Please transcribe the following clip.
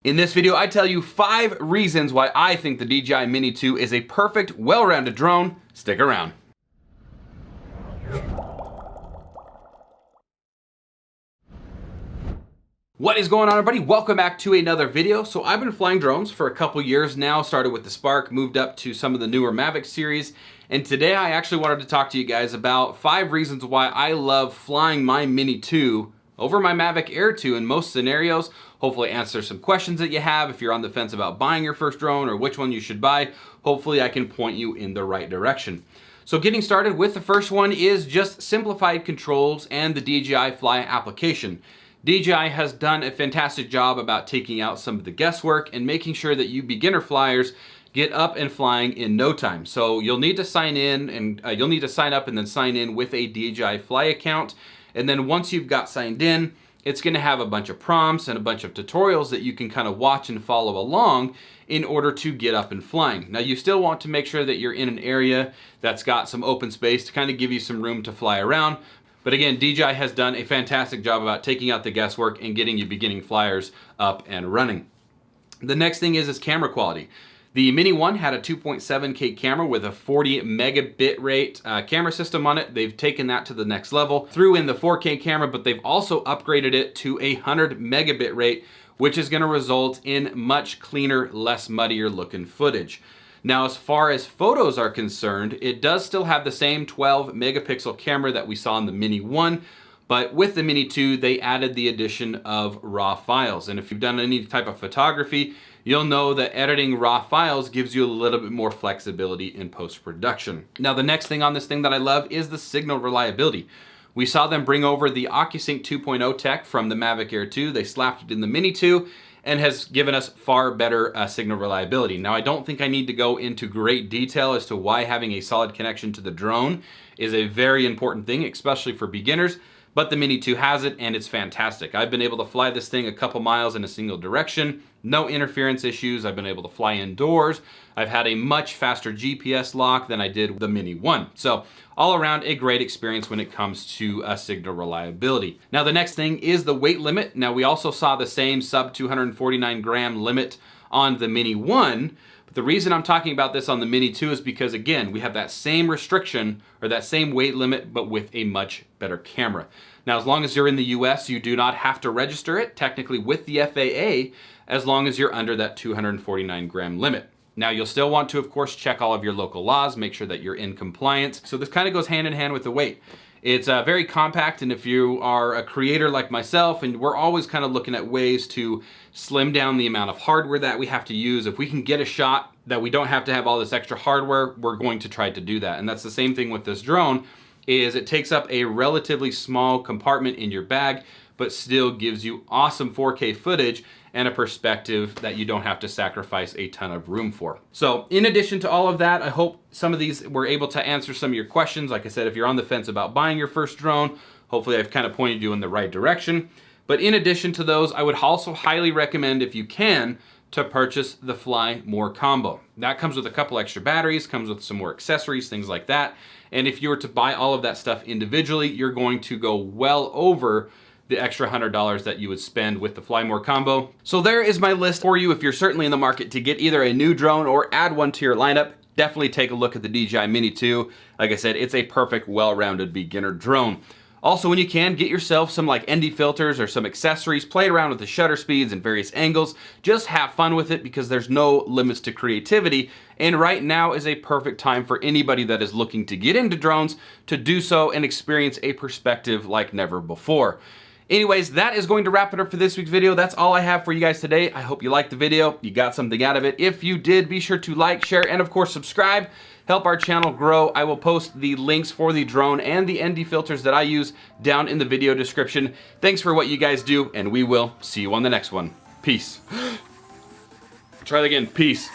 In this video, I tell you 5 reasons why I think the DJI Mini 2 is a perfect, well-rounded drone. Stick around. What is going on, everybody? Welcome back to another video. So I've been flying drones for a couple years now, started with the Spark, moved up to some of the newer Mavic series, and today I actually wanted to talk to you guys about 5 reasons why I love flying my Mini 2 over my Mavic Air 2 in most scenarios. Hopefully answer some questions that you have if you're on the fence about buying your first drone or which one you should buy. Hopefully I can point you in the right direction. So getting started with the first one is just simplified controls and the DJI Fly application. DJI has done a fantastic job about taking out some of the guesswork and making sure that you beginner flyers get up and flying in no time. So you'll need to sign in and you'll need to sign up and then sign in with a DJI Fly account. And then once you've got signed in, it's gonna have a bunch of prompts and a bunch of tutorials that you can kind of watch and follow along in order to get up and flying. Now you still want to make sure that you're in an area that's got some open space to kind of give you some room to fly around. But again, DJI has done a fantastic job about taking out the guesswork and getting you beginning flyers up and running. The next thing is camera quality. The Mini 1 had a 2.7K camera with a 40 megabit rate camera system on it. They've taken that to the next level, threw in the 4K camera, but they've also upgraded it to a 100 megabit rate, which is gonna result in much cleaner, less muddier looking footage. Now, as far as photos are concerned, it does still have the same 12 megapixel camera that we saw in the Mini 1, but with the Mini 2, they added the addition of RAW files. And if you've done any type of photography, you'll know that editing RAW files gives you a little bit more flexibility in post-production. Now, the next thing on this thing that I love is the signal reliability. We saw them bring over the OcuSync 2.0 tech from the Mavic Air 2. They slapped it in the Mini 2 and has given us far better signal reliability. Now, I don't think I need to go into great detail as to why having a solid connection to the drone is a very important thing, especially for beginners, but the Mini 2 has it and it's fantastic. I've been able to fly this thing a couple miles in a single direction, no interference issues. I've been able to fly indoors. I've had a much faster GPS lock than I did with the Mini 1. So all around a great experience when it comes to signal reliability. Now the next thing is the weight limit. Now we also saw the same sub 249 gram limit on the Mini 1. But the reason I'm talking about this on the Mini 2 is because, again, we have that same restriction or that same weight limit, but with a much better camera. Now, as long as you're in the US, you do not have to register it technically with the FAA as long as you're under that 249 gram limit. Now, you'll still want to, of course, check all of your local laws, make sure that you're in compliance. So this kind of goes hand in hand with the weight. It's very compact, and if you are a creator like myself, and we're always kind of looking at ways to slim down the amount of hardware that we have to use. If we can get a shot that we don't have to have all this extra hardware, we're going to try to do that. And that's the same thing with this drone, is it takes up a relatively small compartment in your bag, but still gives you awesome 4K footage and a perspective that you don't have to sacrifice a ton of room for. So in addition to all of that, I hope some of these were able to answer some of your questions. Like I said, if you're on the fence about buying your first drone, hopefully I've kind of pointed you in the right direction. But in addition to those, I would also highly recommend, if you can, to purchase the Fly More combo. That comes with a couple extra batteries, comes with some more accessories, things like that. And if you were to buy all of that stuff individually, you're going to go well over the extra $100 that you would spend with the Fly More combo. So there is my list for you if you're certainly in the market to get either a new drone or add one to your lineup. Definitely take a look at the DJI Mini 2. Like I said, it's a perfect, well-rounded beginner drone. Also, when you can, get yourself some like ND filters or some accessories, play around with the shutter speeds and various angles. Just have fun with it because there's no limits to creativity. And right now is a perfect time for anybody that is looking to get into drones to do so and experience a perspective like never before. Anyways, that is going to wrap it up for this week's video. That's all I have for you guys today. I hope you liked the video, you got something out of it. If you did, be sure to like, share, and of course subscribe. Help our channel grow. I will post the links for the drone and the ND filters that I use down in the video description. Thanks for what you guys do, and we will see you on the next one. Peace. Try that again. Peace.